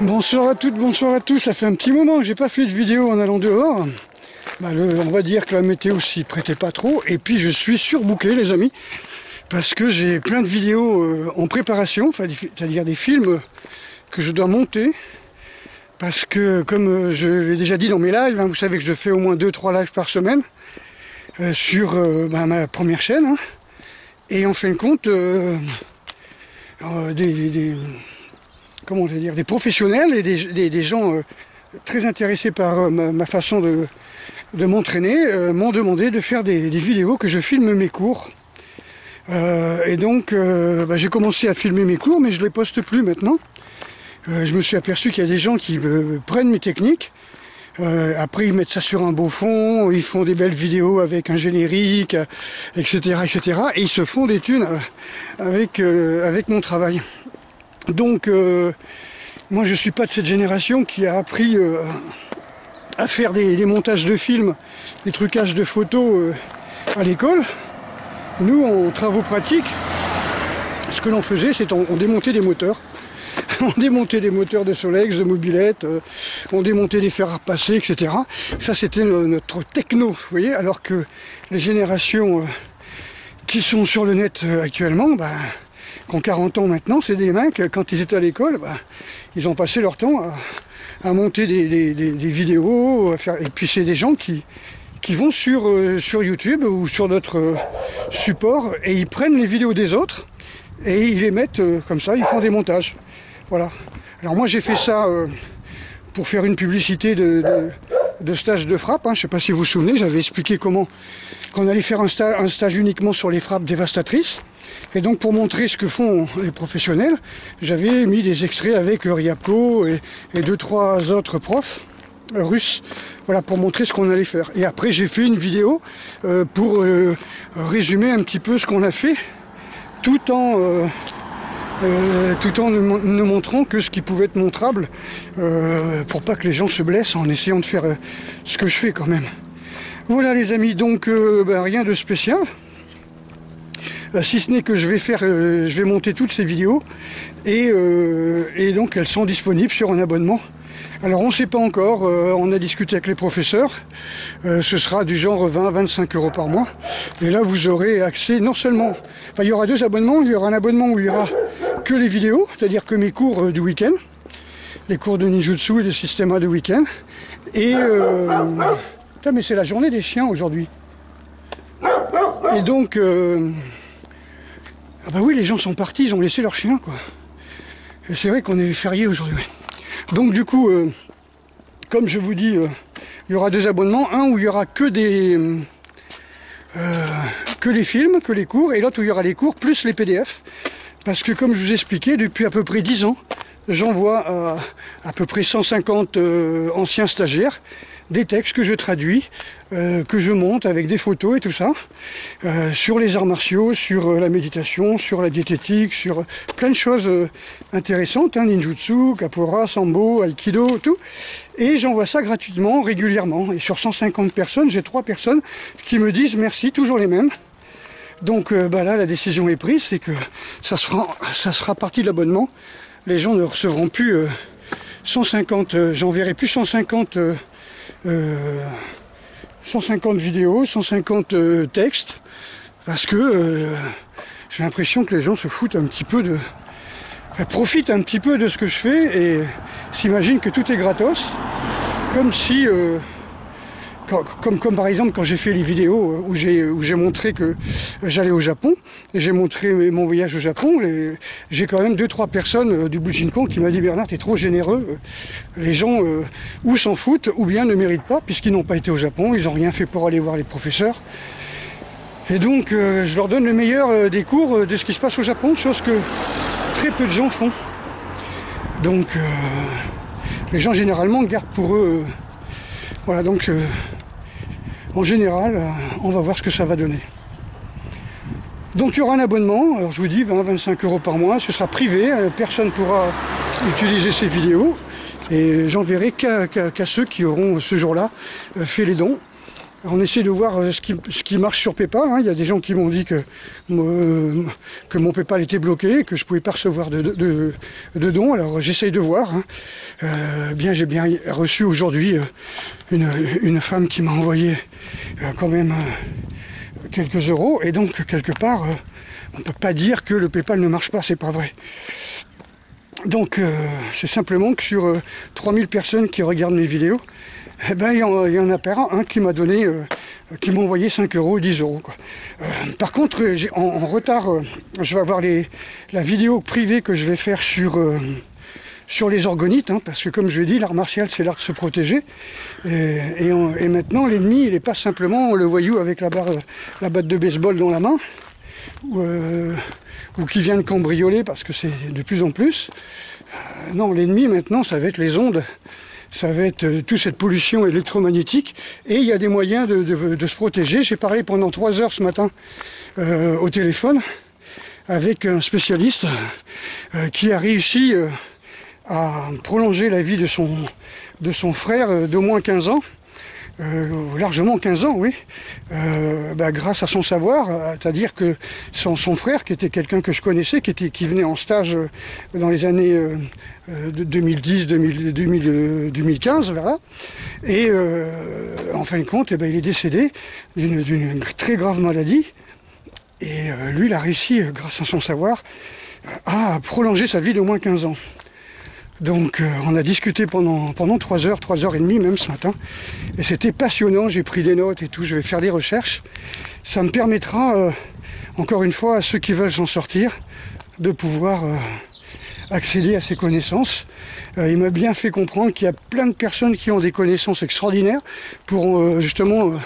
Bonsoir à toutes, bonsoir à tous. Ça fait un petit moment que j'ai pas fait de vidéo en allant dehors. On va dire que la météo s'y prêtait pas trop. Et puis je suis surbooké, les amis, parce que j'ai plein de vidéos en préparation, c'est-à-dire des films que je dois monter. Parce que, comme je l'ai déjà dit dans mes lives, vous savez que je fais au moins 2-3 lives par semaine sur ma première chaîne. Et en fin de compte, des professionnels et des gens très intéressés par ma façon de m'entraîner m'ont demandé de faire des vidéos que je filme mes cours. Et donc j'ai commencé à filmer mes cours, mais je ne les poste plus maintenant. Je me suis aperçu qu'il y a des gens qui prennent mes techniques, après ils mettent ça sur un beau fond, ils font des belles vidéos avec un générique, etc. et ils se font des thunes avec mon travail. Donc moi je suis pas de cette génération qui a appris à faire des montages de films, des trucages de photos à l'école. Nous, en travaux pratiques, ce que l'on faisait, c'est on démontait des moteurs. On démontait des moteurs de Solex, de mobylettes, on démontait des fers à repasser, etc. Ça, c'était notre techno, vous voyez, alors que les générations qui sont sur le net actuellement, qui ont 40 ans maintenant, c'est des mecs, quand ils étaient à l'école, ils ont passé leur temps à monter des vidéos, et puis c'est des gens qui vont sur YouTube ou sur d'autres supports, et ils prennent les vidéos des autres, et ils les mettent comme ça, ils font des montages. Voilà. Alors moi j'ai fait ça pour faire une publicité de stage de frappe. Je ne sais pas si vous vous souvenez, j'avais expliqué comment qu'on allait faire un stage uniquement sur les frappes dévastatrices. Et donc pour montrer ce que font les professionnels, j'avais mis des extraits avec Ryabko et 2-3 autres profs russes, voilà, pour montrer ce qu'on allait faire. Et après j'ai fait une vidéo pour résumer un petit peu ce qu'on a fait, tout en ne montrant que ce qui pouvait être montrable, pour pas que les gens se blessent en essayant de faire ce que je fais quand même. Voilà les amis, donc rien de spécial, si ce n'est que je vais monter toutes ces vidéos et donc elles sont disponibles sur un abonnement. Alors on ne sait pas encore, on a discuté avec les professeurs, ce sera du genre 20-25 € par mois. Et là vous aurez accès non seulement, il y aura 2 abonnements, il y aura un abonnement où il y aura que les vidéos, c'est-à-dire que mes cours du week-end, les cours de ninjutsu et de systema de week-end. Et putain, mais c'est la journée des chiens aujourd'hui. Et donc oui, les gens sont partis, ils ont laissé leurs chiens, quoi. Et c'est vrai qu'on est férié aujourd'hui. Donc du coup, comme je vous dis, il y aura 2 abonnements, un où il y aura que les films, que les cours, et l'autre où il y aura les cours plus les PDF. Parce que comme je vous ai expliqué, depuis à peu près 10 ans, j'envoie à peu près 150 anciens stagiaires des textes que je traduis, que je monte avec des photos et tout ça, sur les arts martiaux, sur la méditation, sur la diététique, sur plein de choses intéressantes, ninjutsu, capoeira, sambo, aikido, tout. Et j'envoie ça gratuitement, régulièrement. Et sur 150 personnes, j'ai 3 personnes qui me disent merci, toujours les mêmes. Donc là, la décision est prise, c'est que ça sera partie de l'abonnement. Les gens ne recevront plus 150, j'enverrai plus 150 vidéos, 150 textes, parce que j'ai l'impression que les gens se foutent un petit peu profitent un petit peu de ce que je fais et s'imaginent que tout est gratos, comme si... Comme par exemple quand j'ai fait les vidéos où j'ai montré que j'allais au Japon, et j'ai montré mon voyage au Japon, j'ai quand même 2-3 personnes du Bujinkan qui m'ont dit « Bernard, t'es trop généreux, les gens ou s'en foutent ou bien ne méritent pas puisqu'ils n'ont pas été au Japon, ils n'ont rien fait pour aller voir les professeurs. » Et donc je leur donne le meilleur des cours de ce qui se passe au Japon, chose que très peu de gens font. Donc les gens généralement gardent pour eux... Voilà, donc en général, on va voir ce que ça va donner. Donc il y aura un abonnement, alors je vous dis 20-25 € par mois, ce sera privé, personne ne pourra utiliser ces vidéos, et j'enverrai qu'à ceux qui auront ce jour-là fait les dons. On essaie de voir ce qui marche sur PayPal. Hein. Il y a des gens qui m'ont dit que mon PayPal était bloqué, que je ne pouvais pas recevoir de dons. Alors j'essaye de voir. Hein. J'ai bien reçu aujourd'hui une femme qui m'a envoyé quand même quelques euros. Et donc quelque part, on ne peut pas dire que le PayPal ne marche pas, c'est pas vrai. Donc c'est simplement que sur 3000 personnes qui regardent mes vidéos, il y en a pas un qui m'a donné, qui m'a envoyé 5 euros ou 10 euros. Quoi. Par contre, en retard, je vais avoir la vidéo privée que je vais faire sur les orgonites, hein, parce que comme je l'ai dit, l'art martial c'est l'art de se protéger. Et maintenant, l'ennemi, il n'est pas simplement le voyou avec la batte de baseball dans la main, ou qui vient de cambrioler parce que c'est de plus en plus. Non, l'ennemi maintenant, ça va être les ondes. Ça va être toute cette pollution électromagnétique et il y a des moyens de se protéger. J'ai parlé pendant 3 heures ce matin au téléphone avec un spécialiste qui a réussi à prolonger la vie de son frère d'au moins 15 ans. Largement 15 ans, oui, grâce à son savoir, c'est-à-dire que son frère, qui était quelqu'un que je connaissais, qui venait en stage dans les années 2010, 2015, vers là, et en fin de compte, il est décédé d'une très grave maladie, et lui, il a réussi, grâce à son savoir, à prolonger sa vie d'au moins 15 ans. Donc on a discuté pendant 3 heures, 3 heures et demie même ce matin. Et c'était passionnant, j'ai pris des notes et tout, je vais faire des recherches. Ça me permettra, encore une fois, à ceux qui veulent s'en sortir, de pouvoir accéder à ces connaissances. Il m'a bien fait comprendre qu'il y a plein de personnes qui ont des connaissances extraordinaires pour justement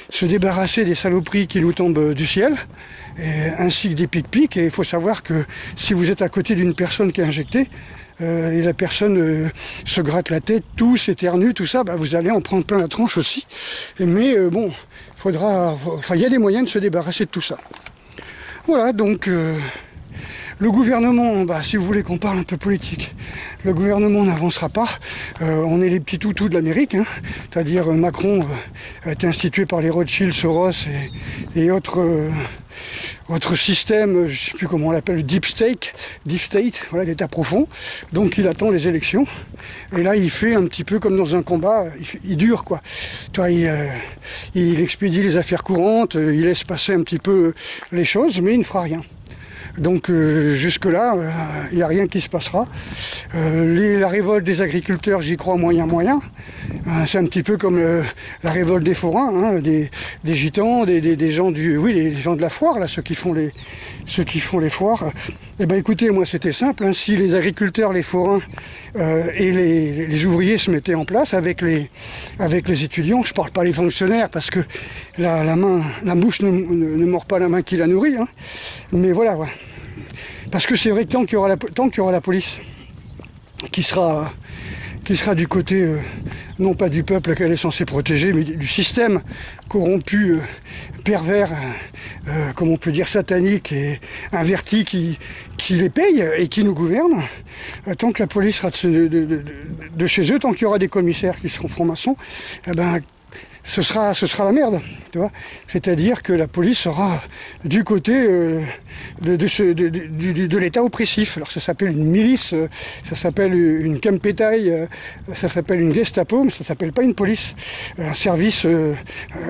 se débarrasser des saloperies qui nous tombent du ciel, ainsi que des pics-pics. Et il faut savoir que si vous êtes à côté d'une personne qui est injectée, et la personne se gratte la tête, tousse, éternue, tout ça, vous allez en prendre plein la tronche aussi. Mais il y a des moyens de se débarrasser de tout ça. Voilà, donc le gouvernement, si vous voulez qu'on parle un peu politique, le gouvernement n'avancera pas. On est les petits toutous de l'Amérique, hein. C'est-à-dire Macron a été institué par les Rothschild, Soros et autres systèmes, je ne sais plus comment on l'appelle, le Deep State, voilà, l'État profond. Donc il attend les élections. Et là, il fait un petit peu comme dans un combat, il dure, quoi. Il expédie les affaires courantes, il laisse passer un petit peu les choses, mais il ne fera rien. Donc jusque-là, il n'y a rien qui se passera. La révolte des agriculteurs, j'y crois moyen. C'est un petit peu comme la révolte des forains, hein, des gitans, des gens les gens de la foire, là, ceux qui font les foires. Eh bien écoutez, moi c'était simple, hein, si les agriculteurs, les forains et les ouvriers se mettaient en place avec les étudiants, je ne parle pas les fonctionnaires parce que la bouche ne mord pas la main qui la nourrit, hein, mais voilà. Parce que c'est vrai que tant qu'il y aura la police qui sera du côté, non pas du peuple qu'elle est censée protéger, mais du système corrompu, pervers, comme on peut dire satanique et inverti qui les paye et qui nous gouverne, tant que la police sera de chez eux, tant qu'il y aura des commissaires qui seront francs-maçons, ce sera la merde, tu vois. C'est-à-dire que la police sera du côté de l'État oppressif. Alors ça s'appelle une milice, ça s'appelle une Kempétaille, ça s'appelle une Gestapo, mais ça s'appelle pas une police. Un service,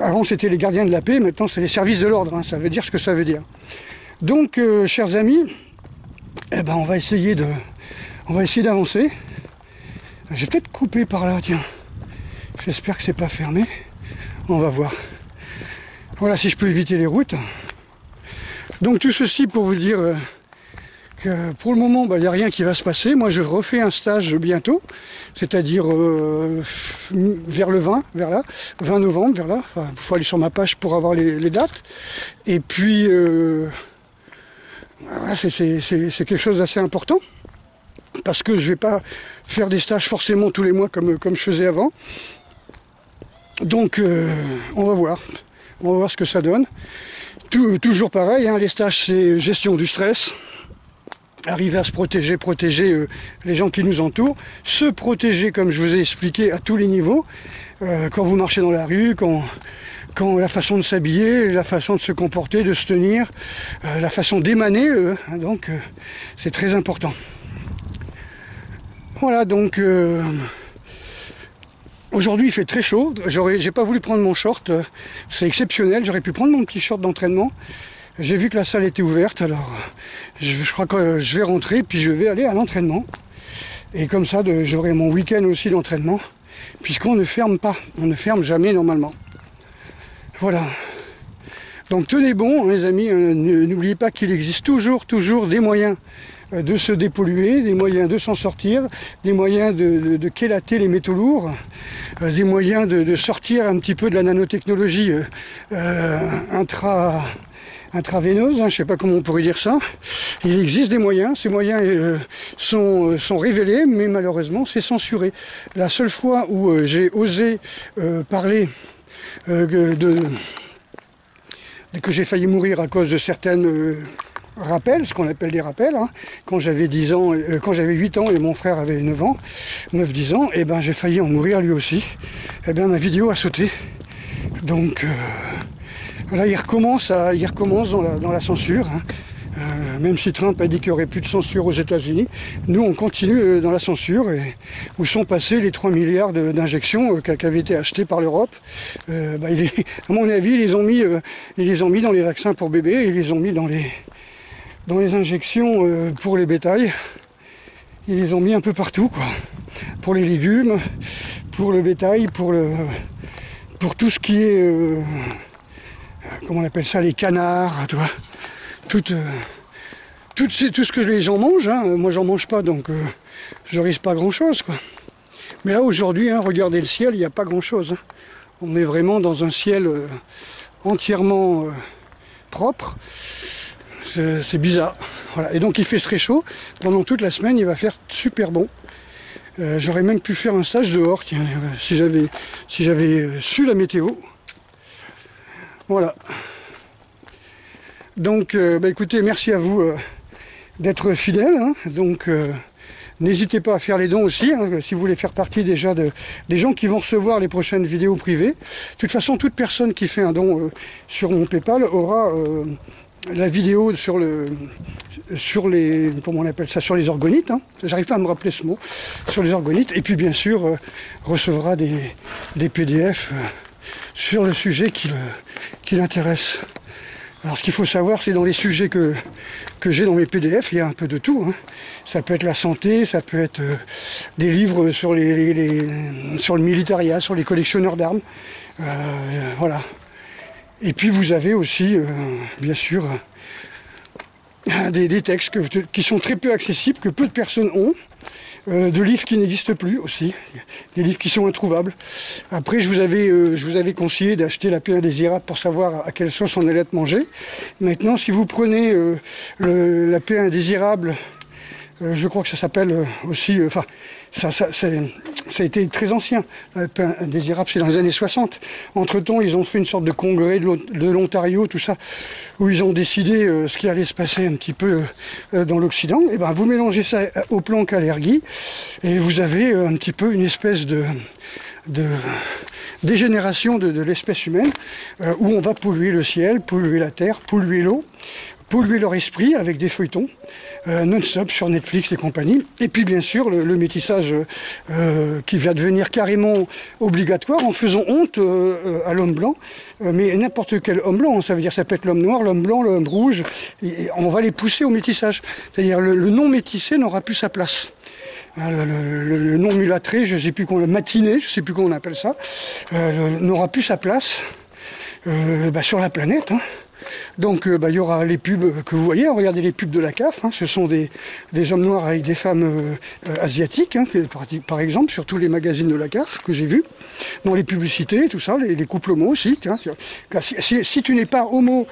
avant c'était les gardiens de la paix, maintenant c'est les services de l'ordre, hein, ça veut dire ce que ça veut dire. Donc, chers amis, on va essayer d'avancer. Je vais peut-être couper par là, tiens. J'espère que c'est pas fermé. On va voir. Voilà, si je peux éviter les routes. Donc tout ceci pour vous dire que pour le moment, il n'y a rien qui va se passer. Moi, je refais un stage bientôt, c'est-à-dire vers le 20 novembre, vers là. Enfin, il faut aller sur ma page pour avoir les dates. Et puis, voilà, c'est quelque chose d'assez important. Parce que je ne vais pas faire des stages forcément tous les mois comme je faisais avant. Donc on va voir ce que ça donne. Toujours pareil, hein, les stages c'est gestion du stress, arriver à se protéger les gens qui nous entourent, se protéger comme je vous ai expliqué à tous les niveaux, quand vous marchez dans la rue, quand la façon de s'habiller, la façon de se comporter, de se tenir, la façon d'émaner, donc c'est très important. Voilà, donc aujourd'hui il fait très chaud, j'ai pas voulu prendre mon short, c'est exceptionnel, j'aurais pu prendre mon petit short d'entraînement. J'ai vu que la salle était ouverte, alors je crois que je vais rentrer, puis je vais aller à l'entraînement. Et comme ça, j'aurai mon week-end aussi d'entraînement, puisqu'on ne ferme pas, on ne ferme jamais normalement. Voilà. Donc tenez bon, hein, les amis, n'oubliez pas qu'il existe toujours des moyens de se dépolluer, des moyens de s'en sortir, des moyens de kélater les métaux lourds, des moyens de sortir un petit peu de la nanotechnologie intraveineuse, hein, je ne sais pas comment on pourrait dire ça. Il existe des moyens, ces moyens sont révélés, mais malheureusement c'est censuré. La seule fois où j'ai osé parler que j'ai failli mourir à cause de certaines rappels, ce qu'on appelle des rappels, hein, quand j'avais 10 ans, quand j'avais 8 ans et mon frère avait 9-10 ans, et ben j'ai failli en mourir lui aussi. Et bien ma vidéo a sauté. Donc là, il recommence dans la censure. Hein. Même si Trump a dit qu'il n'y aurait plus de censure aux États-Unis, nous on continue dans la censure. Et où sont passés les 3 milliards d'injections qui avaient été achetées par l'Europe. À mon avis, ils les ont mis dans les vaccins pour bébés, ils les ont mis dans les injections pour les bétails. Ils les ont mis un peu partout, quoi. Pour les légumes, pour le bétail, pour tout ce qui est comment on appelle ça, les canards, tu vois, tout ce que les gens mangent, hein. Moi j'en mange pas, donc je risque pas grand chose, quoi. Mais là aujourd'hui, hein, regardez le ciel, il n'y a pas grand chose, hein. On est vraiment dans un ciel entièrement propre, c'est bizarre. Voilà. Et donc il fait très chaud, pendant toute la semaine il va faire super bon. J'aurais même pu faire un stage dehors, tiens, si j'avais su la météo. Voilà. Donc, écoutez, merci à vous d'être fidèles. Hein. Donc, n'hésitez pas à faire les dons aussi, hein, si vous voulez faire partie déjà des gens qui vont recevoir les prochaines vidéos privées. De toute façon, toute personne qui fait un don sur mon PayPal aura la vidéo sur les, comment on appelle ça, sur les orgonites. Hein. J'arrive pas à me rappeler ce mot, sur les orgonites. Et puis, bien sûr, recevra des PDF sur le sujet qui l'intéresse. Alors ce qu'il faut savoir, c'est dans les sujets que j'ai dans mes PDF, il y a un peu de tout. Hein. Ça peut être la santé, ça peut être des livres sur sur le militaria, sur les collectionneurs d'armes. Voilà. Et puis vous avez aussi, bien sûr, des textes qui sont très peu accessibles, que peu de personnes ont. De livres qui n'existent plus aussi, des livres qui sont introuvables. Après, je vous avais conseillé d'acheter la paix indésirable pour savoir à quelle sauce on allait être mangé. Maintenant, si vous prenez la paix indésirable, je crois que ça s'appelle aussi, ça a été très ancien. La paix indésirable, c'est dans les années 60. Entre-temps, ils ont fait une sorte de congrès de l'Ontario, tout ça, où ils ont décidé ce qui allait se passer un petit peu dans l'Occident. Et ben, vous mélangez ça au plan Kalergi, et vous avez un petit peu une espèce de dégénération de l'espèce humaine, où on va polluer le ciel, polluer la terre, polluer l'eau, polluer leur esprit avec des feuilletons non-stop sur Netflix et compagnie. Et puis bien sûr le métissage qui va devenir carrément obligatoire en faisant honte à l'homme blanc. Mais n'importe quel homme blanc, ça veut dire ça peut être l'homme noir, l'homme blanc, l'homme rouge. Et on va les pousser au métissage. C'est-à-dire le non métissé n'aura plus sa place. Le non mulâtré, je ne sais plus qu'on le matiné, je ne sais plus comment on appelle ça, n'aura plus sa place sur la planète. Hein. Donc il y aura les pubs que vous voyez, regardez les pubs de la CAF, hein, ce sont des hommes noirs avec des femmes asiatiques, hein, par exemple, sur tous les magazines de la CAF que j'ai vus, dans les publicités, tout ça, les couples homo aussi. Tiens, si tu n'es pas homo,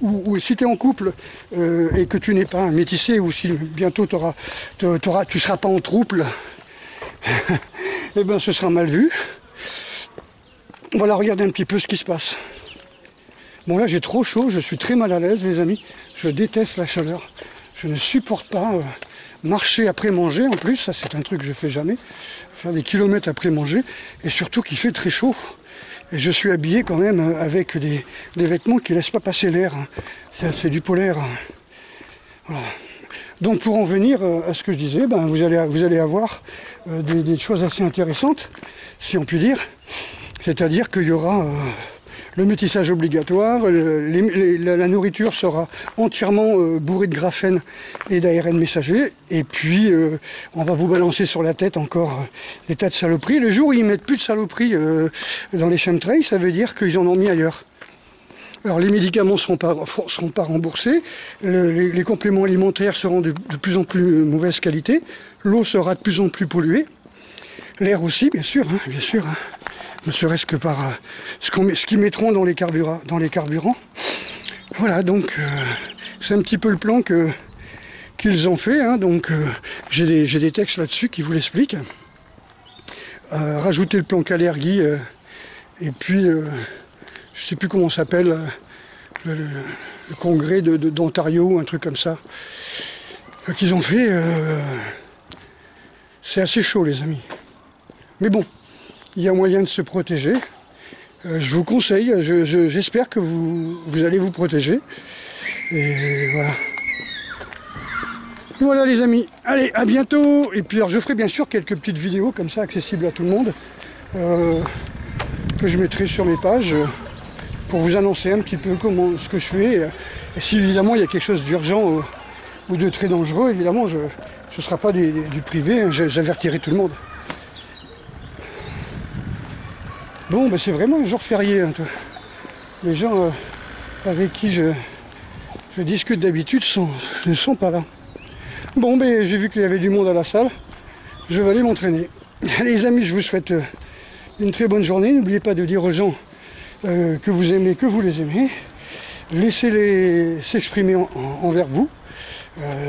ou si tu es en couple et que tu n'es pas métissé, ou si bientôt tu ne seras pas en trouble, eh bien ce sera mal vu. Voilà, regardez un petit peu ce qui se passe. Bon là j'ai trop chaud, je suis très mal à l'aise les amis, je déteste la chaleur, je ne supporte pas marcher après manger en plus, ça c'est un truc que je fais jamais, faire des kilomètres après manger, et surtout qu'il fait très chaud, Et je suis habillé quand même avec des vêtements qui ne laissent pas passer l'air. C'est du polaire. Voilà. Donc pour en venir à ce que je disais, ben, vous allez avoir des choses assez intéressantes, si on peut dire. C'est-à-dire qu'il y aura le métissage obligatoire, la nourriture sera entièrement bourrée de graphène et d'ARN messager, et puis on va vous balancer sur la tête encore des tas de saloperies. Le jour où ils ne mettent plus de saloperies dans les chemtrails, ça veut dire qu'ils en ont mis ailleurs. Alors les médicaments ne seront pas remboursés, les compléments alimentaires seront de plus en plus mauvaise qualité, l'eau sera de plus en plus polluée, l'air aussi bien sûr, ne serait-ce que par ce qu'ils mettront dans les carburants. Voilà, donc c'est un petit peu le plan qu'ils ont fait, hein, donc j'ai des textes là-dessus qui vous l'expliquent. Rajouter le plan Kalergi, et puis je ne sais plus comment ça s'appelle, le congrès d'Ontario, un truc comme ça, qu'ils ont fait. C'est assez chaud, les amis. Mais bon, il y a moyen de se protéger. Je vous conseille, j'espère que vous allez vous protéger. Et voilà. Voilà les amis, allez, à bientôt. Et puis alors, je ferai bien sûr quelques petites vidéos comme ça, accessibles à tout le monde, que je mettrai sur mes pages, pour vous annoncer un petit peu ce que je fais. Et si évidemment il y a quelque chose d'urgent ou de très dangereux, évidemment, ce ne sera pas du privé, hein, j'avertirai tout le monde. Bon, ben c'est vraiment un jour férié. Hein, les gens avec qui je discute d'habitude ne sont pas là. Bon, ben j'ai vu qu'il y avait du monde à la salle. Je vais aller m'entraîner. Les amis, je vous souhaite une très bonne journée. N'oubliez pas de dire aux gens que vous aimez, que vous les aimez. Laissez-les s'exprimer envers vous.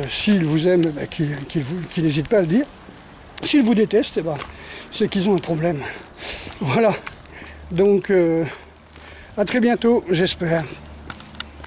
S'ils vous aiment, ben, qu'ils n'hésitent pas à le dire. S'ils vous détestent, ben, c'est qu'ils ont un problème. Voilà. Donc, à très bientôt, j'espère.